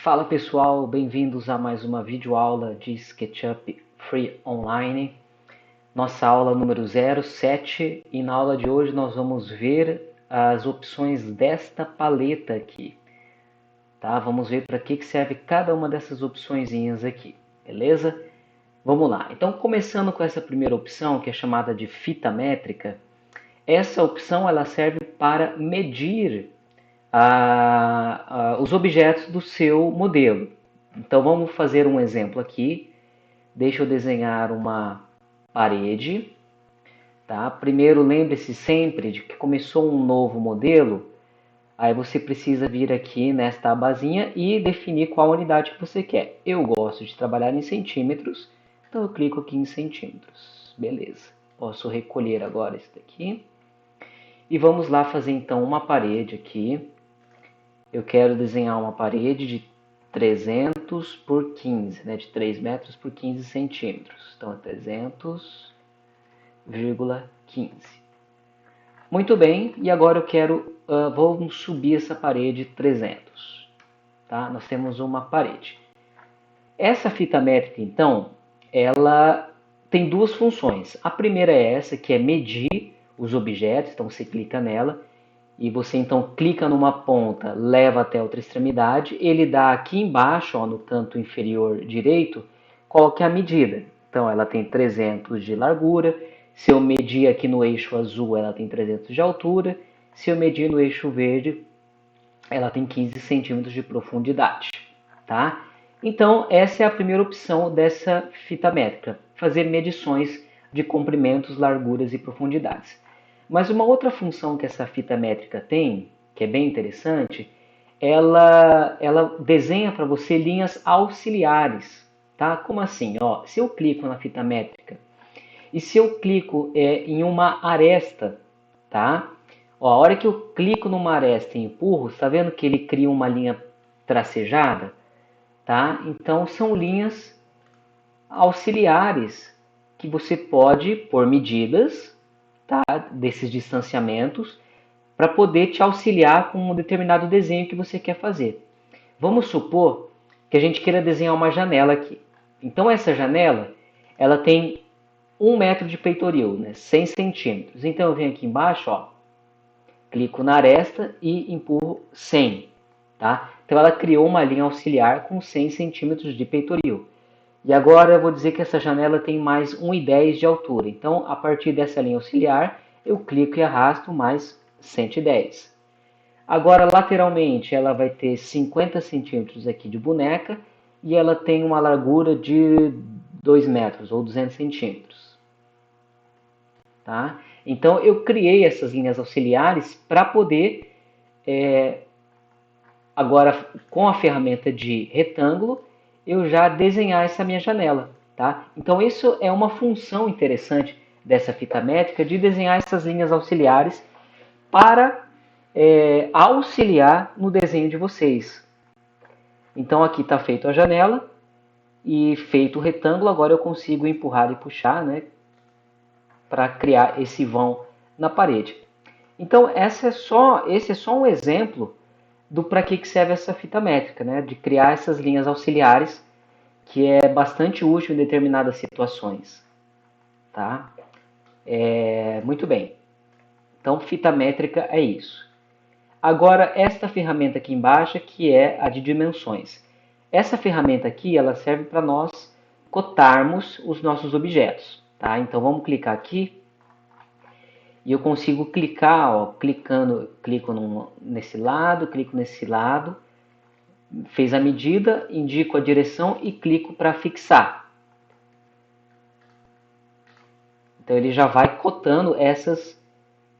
Fala pessoal, bem-vindos a mais uma videoaula de SketchUp Free Online. Nossa aula número 07 e na aula de hoje nós vamos ver as opções desta paleta aqui. Tá? Vamos ver para que serve cada uma dessas opçõezinhas aqui, beleza? Vamos lá, então começando com essa primeira opção que é chamada de fita métrica. Essa opção ela serve para medir os objetos do seu modelo. Então vamos fazer um exemplo aqui. Deixa eu desenhar uma parede. Tá? Primeiro lembre-se sempre de que começou um novo modelo, aí você precisa vir aqui nesta abazinha e definir qual unidade que você quer. Eu gosto de trabalhar em centímetros, então eu clico aqui em centímetros. Beleza. Posso recolher agora isso daqui. E vamos lá fazer então uma parede aqui. Eu quero desenhar uma parede de 300 por 15, né, de 3 metros por 15 centímetros. Então, é 300,15. Muito bem, e agora eu quero, vamos subir essa parede 300. Tá? Nós temos uma parede. Essa fita métrica, então, ela tem duas funções. A primeira é essa, que é medir os objetos, então você clica nela, e você então clica numa ponta, leva até a outra extremidade, ele dá aqui embaixo, ó, no canto inferior direito, qual que é a medida. Então ela tem 300 de largura, se eu medir aqui no eixo azul ela tem 300 de altura, se eu medir no eixo verde ela tem 15 centímetros de profundidade. Tá? Então essa é a primeira opção dessa fita métrica, fazer medições de comprimentos, larguras e profundidades. Mas uma outra função que essa fita métrica tem, que é bem interessante, ela desenha para você linhas auxiliares. Tá? Como assim? Ó, se eu clico na fita métrica e se eu clico em uma aresta, tá? Ó, a hora que eu clico numa aresta e empurro, está vendo que ele cria uma linha tracejada? Tá? Então são linhas auxiliares que você pode pôr medidas, tá, desses distanciamentos para poder te auxiliar com um determinado desenho que você quer fazer. Vamos supor que a gente queira desenhar uma janela aqui. Então essa janela ela tem 1 metro de peitoril, né, 100 centímetros. Então eu venho aqui embaixo, ó, clico na aresta e empurro 100. Tá? Então ela criou uma linha auxiliar com 100 centímetros de peitoril. E agora eu vou dizer que essa janela tem mais 1,10 de altura. Então, a partir dessa linha auxiliar, eu clico e arrasto mais 110. Agora, lateralmente, ela vai ter 50 centímetros aqui de boneca e ela tem uma largura de 2 metros ou 200 centímetros. Tá? Então, eu criei essas linhas auxiliares para poder, agora com a ferramenta de retângulo, eu já desenhar essa minha janela. Tá? Então isso é uma função interessante dessa fita métrica, de desenhar essas linhas auxiliares para auxiliar no desenho de vocês. Então aqui está feita a janela e feito o retângulo, agora eu consigo empurrar e puxar, né, para criar esse vão na parede. Então esse é só um exemplo do para que serve essa fita métrica, né? De criar essas linhas auxiliares, que é bastante útil em determinadas situações. Tá? Muito bem. Então, fita métrica é isso. Agora, esta ferramenta aqui embaixo, que é a de dimensões. Essa ferramenta aqui, ela serve para nós cotarmos os nossos objetos. Tá? Então, vamos clicar aqui. E eu consigo clicar, ó, clico nesse lado, clico nesse lado, fez a medida, indico a direção e clico para fixar. Então ele já vai cotando essas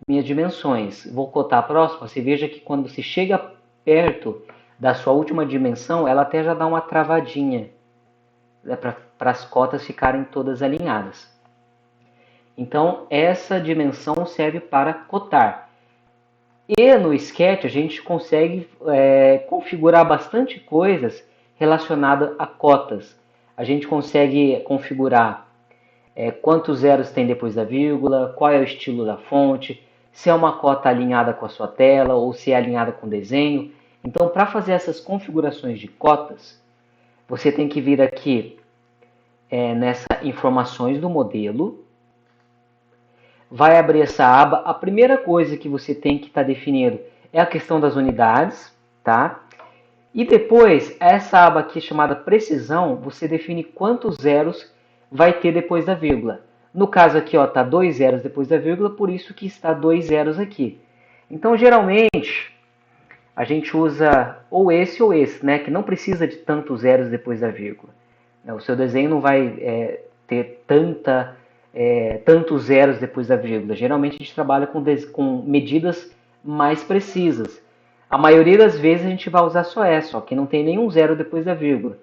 minhas dimensões. Vou cotar a próxima, você veja que quando você chega perto da sua última dimensão, ela até já dá uma travadinha, né, para as cotas ficarem todas alinhadas. Então, essa dimensão serve para cotar. E no Sketch a gente consegue configurar bastante coisas relacionadas a cotas. A gente consegue configurar quantos zeros tem depois da vírgula, qual é o estilo da fonte, se é uma cota alinhada com a sua tela ou se é alinhada com o desenho. Então, para fazer essas configurações de cotas, você tem que vir aqui nessa informações do modelo, vai abrir essa aba. A primeira coisa que você tem que estar definindo é a questão das unidades, tá? E depois, essa aba aqui chamada precisão, você define quantos zeros vai ter depois da vírgula. No caso aqui, ó, tá 2 zeros depois da vírgula, por isso que está 2 zeros aqui. Então, geralmente, a gente usa ou esse, né, que não precisa de tantos zeros depois da vírgula. O seu desenho não vai ter tantos zeros depois da vírgula. Geralmente a gente trabalha com medidas mais precisas. A maioria das vezes a gente vai usar só essa, ó, que não tem nenhum zero depois da vírgula.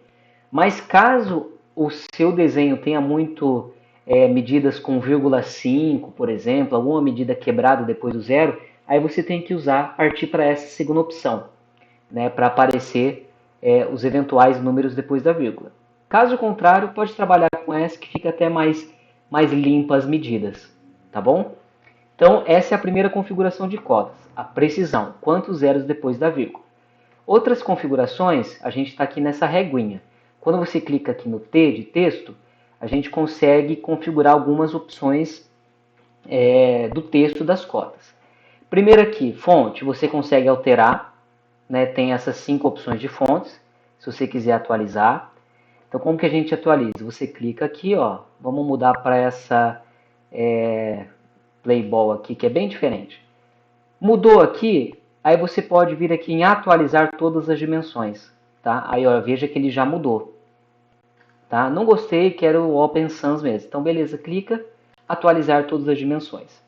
Mas caso o seu desenho tenha muito medidas com 0,5, por exemplo, alguma medida quebrada depois do zero, aí você tem que partir para essa segunda opção, né, para aparecer os eventuais números depois da vírgula. Caso contrário, pode trabalhar com essa que fica até mais limpa as medidas, tá bom? Então, essa é a primeira configuração de cotas, a precisão, quantos zeros depois da vírgula. Outras configurações, a gente está aqui nessa reguinha. Quando você clica aqui no T de texto, a gente consegue configurar algumas opções do texto das cotas. Primeiro aqui, fonte, você consegue alterar, né? Tem essas 5 opções de fontes, se você quiser atualizar. Então, como que a gente atualiza? Você clica aqui, ó, vamos mudar para essa Playball aqui, que é bem diferente. Mudou aqui, aí você pode vir aqui em atualizar todas as dimensões, tá? Aí, ó, veja que ele já mudou, tá? Não gostei, quero o Open Sans mesmo. Então, beleza, clica, atualizar todas as dimensões.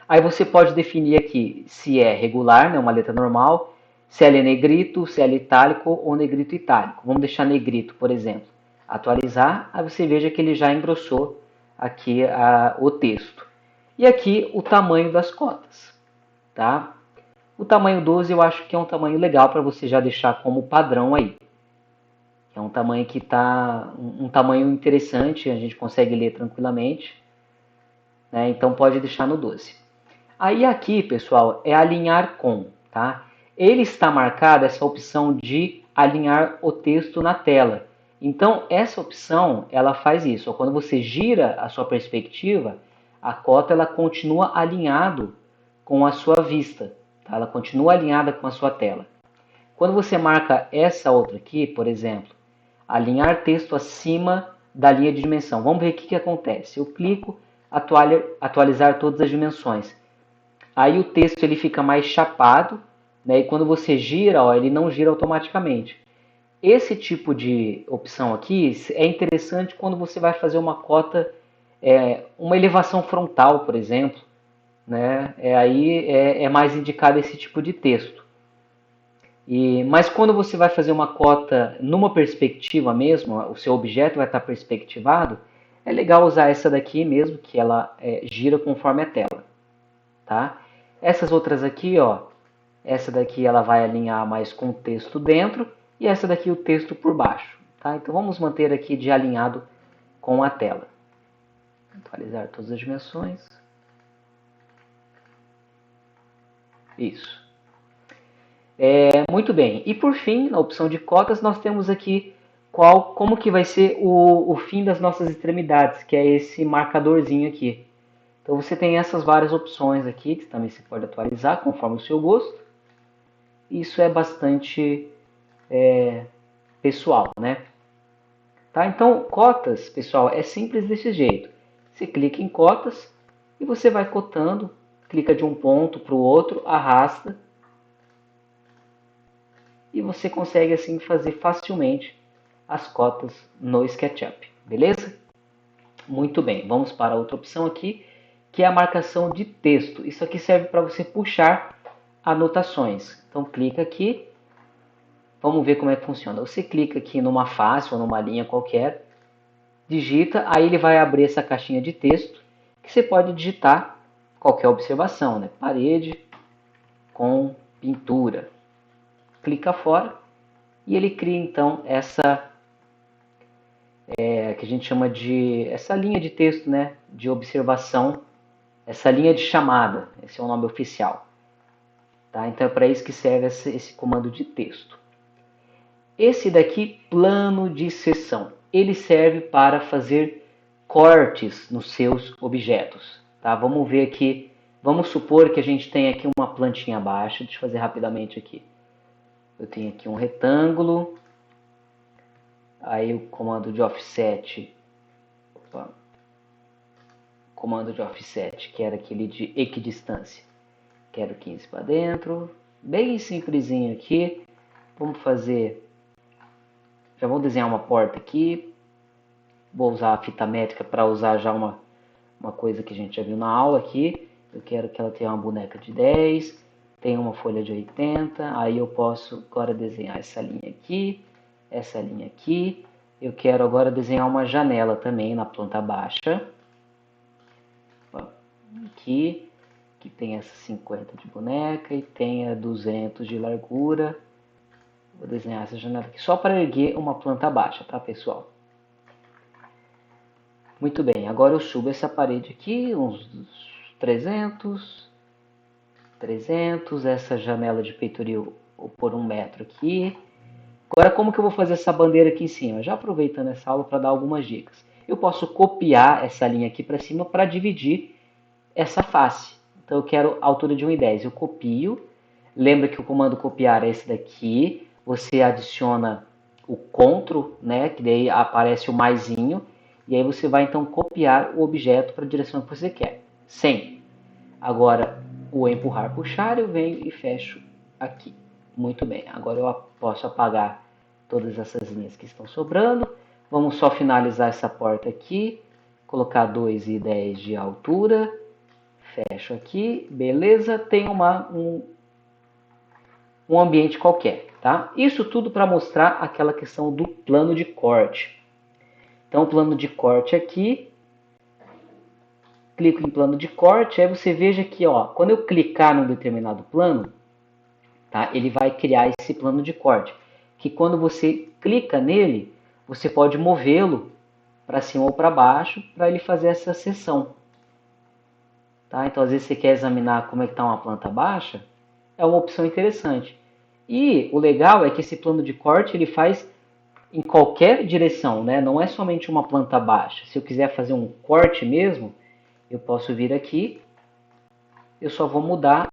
Aí você pode definir aqui se é regular, né, uma letra normal, se ela é negrito, se ela é itálico ou negrito itálico. Vamos deixar negrito, por exemplo. Atualizar, aí você veja que ele já engrossou aqui o texto. E aqui o tamanho das cotas, tá? O tamanho 12 eu acho que é um tamanho legal para você já deixar como padrão aí. É um tamanho que tá um tamanho interessante, a gente consegue ler tranquilamente, né? Então pode deixar no 12. Aí aqui, pessoal, é alinhar com, tá? Ele está marcada essa opção de alinhar o texto na tela. Então, essa opção, ela faz isso. Quando você gira a sua perspectiva, a cota ela continua alinhado com a sua vista, tá? Ela continua alinhada com a sua tela. Quando você marca essa outra aqui, por exemplo, alinhar texto acima da linha de dimensão. Vamos ver o que acontece. Eu clico, atualizar todas as dimensões. Aí o texto ele fica mais chapado, né? E quando você gira, ó, ele não gira automaticamente. Esse tipo de opção aqui é interessante quando você vai fazer uma cota, uma elevação frontal, por exemplo, né? Aí é mais indicado esse tipo de texto. Mas quando você vai fazer uma cota numa perspectiva mesmo, o seu objeto vai estar perspectivado, é legal usar essa daqui mesmo, que ela gira conforme a tela, tá? Essas outras aqui, ó, essa daqui ela vai alinhar mais com o texto dentro e essa daqui o texto por baixo, tá? Então vamos manter aqui de alinhado com a tela. Atualizar todas as dimensões. Isso. Muito bem. E por fim, na opção de cotas, nós temos aqui como que vai ser o fim das nossas extremidades, que é esse marcadorzinho aqui. Então você tem essas várias opções aqui, que também se pode atualizar conforme o seu gosto. Isso é bastante pessoal, né? Tá? Então, cotas, pessoal, é simples desse jeito. Você clica em cotas e você vai cotando, clica de um ponto para o outro, arrasta e você consegue assim fazer facilmente as cotas no SketchUp, beleza? Muito bem, vamos para outra opção aqui, que é a marcação de texto. Isso aqui serve para você puxar anotações. Então clica aqui, vamos ver como é que funciona. Você clica aqui numa face ou numa linha qualquer, digita, aí ele vai abrir essa caixinha de texto, que você pode digitar qualquer observação, né? Parede com pintura. Clica fora e ele cria então essa que a gente chama de essa linha de texto, né, de observação, essa linha de chamada, esse é o nome oficial. Tá? Então é para isso que serve esse comando de texto. Esse daqui, plano de seção, ele serve para fazer cortes nos seus objetos. Tá? Vamos ver aqui, vamos supor que a gente tem aqui uma plantinha baixa, deixa eu fazer rapidamente aqui. Eu tenho aqui um retângulo, aí o comando de offset, que era aquele de equidistância. Quero 15 para dentro, bem simplesinho aqui. Vamos fazer, já vou desenhar uma porta aqui. Vou usar a fita métrica para usar já uma coisa que a gente já viu na aula aqui. Eu quero que ela tenha uma boneca de 10, tenha uma folha de 80. Aí eu posso agora desenhar essa linha aqui, essa linha aqui. Eu quero agora desenhar uma janela também na planta baixa. Aqui, que tem essa 50 de boneca e tenha 200 de largura. Vou desenhar essa janela aqui só para erguer uma planta baixa, tá, pessoal? Muito bem, agora eu subo essa parede aqui, uns 300, essa janela de peitoril vou pôr 1 metro aqui. Agora, como que eu vou fazer essa bandeira aqui em cima? Já aproveitando essa aula para dar algumas dicas. Eu posso copiar essa linha aqui para cima para dividir essa face. Então, eu quero a altura de 1,10. Eu copio. Lembra que o comando copiar é esse daqui. Você adiciona o CTRL, né? Que daí aparece o maisinho. E aí você vai, então, copiar o objeto para a direção que você quer. Sempre. Agora, o empurrar, puxar, eu venho e fecho aqui. Muito bem. Agora eu posso apagar todas essas linhas que estão sobrando. Vamos só finalizar essa porta aqui. Colocar 2,10 de altura. Fecho aqui. Beleza. Tem um ambiente qualquer. Tá? Isso tudo para mostrar aquela questão do plano de corte. Então, o plano de corte aqui. Clico em plano de corte. Aí você veja que, ó, quando eu clicar num determinado plano, tá, ele vai criar esse plano de corte. Que quando você clica nele, você pode movê-lo para cima ou para baixo para ele fazer essa seção. Tá? Então, às vezes você quer examinar como é que está uma planta baixa, é uma opção interessante. E o legal é que esse plano de corte ele faz em qualquer direção, né? Não é somente uma planta baixa. Se eu quiser fazer um corte mesmo, eu posso vir aqui, eu só vou mudar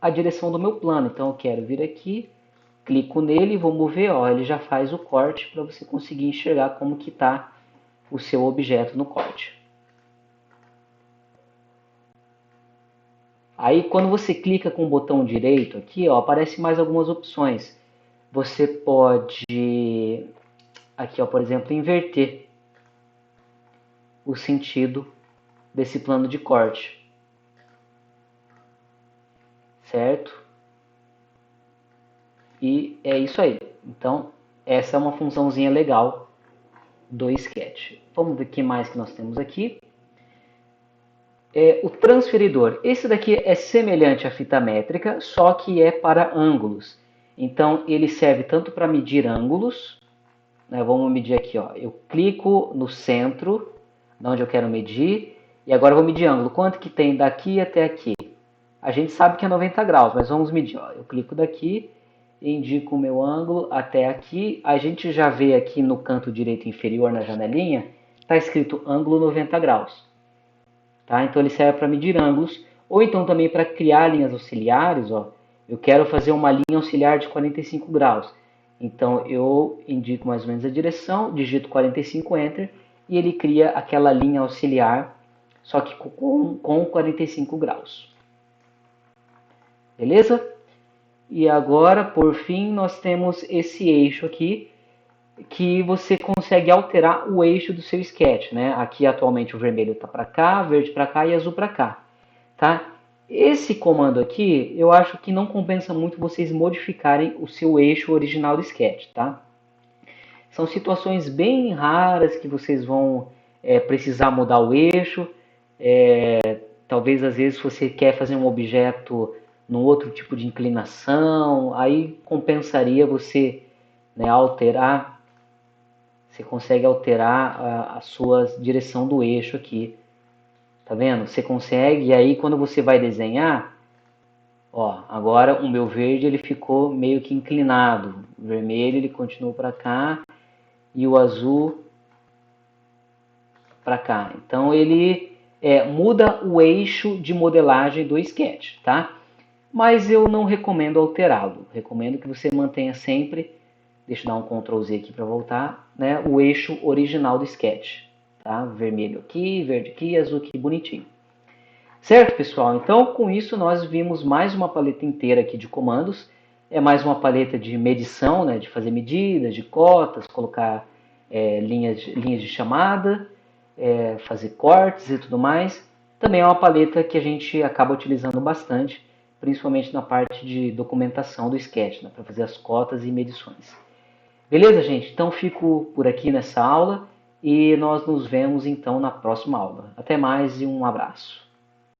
a direção do meu plano. Então eu quero vir aqui, clico nele e vou mover, ó, ele já faz o corte para você conseguir enxergar como que está o seu objeto no corte. Aí quando você clica com o botão direito aqui, ó, aparece mais algumas opções. Você pode, aqui ó, por exemplo, inverter o sentido desse plano de corte. Certo? E é isso aí. Então, essa é uma funçãozinha legal do Sketch. Vamos ver o que mais que nós temos aqui. O transferidor. Esse daqui é semelhante à fita métrica, só que é para ângulos. Então, ele serve tanto para medir ângulos, né? Vamos medir aqui, ó. Eu clico no centro, onde eu quero medir, e agora eu vou medir ângulo. Quanto que tem daqui até aqui? A gente sabe que é 90 graus, mas vamos medir. Ó. Eu clico daqui, indico o meu ângulo até aqui. A gente já vê aqui no canto direito inferior, na janelinha, está escrito ângulo 90 graus. Tá? Então ele serve para medir ângulos, ou então também para criar linhas auxiliares. Ó. Eu quero fazer uma linha auxiliar de 45 graus. Então eu indico mais ou menos a direção, digito 45, Enter, e ele cria aquela linha auxiliar, só que com 45 graus. Beleza? E agora, por fim, nós temos esse eixo aqui, que você consegue alterar o eixo do seu sketch, né? Aqui atualmente o vermelho está para cá, verde para cá e azul para cá, tá? Esse comando aqui, eu acho que não compensa muito vocês modificarem o seu eixo original do sketch, tá? São situações bem raras que vocês vão precisar mudar o eixo. Talvez às vezes você quer fazer um objeto num outro tipo de inclinação, aí compensaria você, né, alterar. Você consegue alterar a sua direção do eixo aqui. Tá vendo? Você consegue, e aí quando você vai desenhar, Ó, agora o meu verde ele ficou meio que inclinado. O vermelho ele continuou para cá e o azul para cá. Então ele muda o eixo de modelagem do sketch, tá? Mas eu não recomendo alterá-lo. Recomendo que você mantenha sempre, deixa eu dar um Ctrl Z aqui para voltar, né, o eixo original do sketch. Tá? Vermelho aqui, verde aqui, azul aqui, bonitinho. Certo, pessoal? Então, com isso, nós vimos mais uma paleta inteira aqui de comandos. É mais uma paleta de medição, né, de fazer medidas, de cotas, colocar linhas de chamada, fazer cortes e tudo mais. Também é uma paleta que a gente acaba utilizando bastante, principalmente na parte de documentação do Sketch, né, para fazer as cotas e medições. Beleza, gente? Então fico por aqui nessa aula e nós nos vemos então na próxima aula. Até mais e um abraço.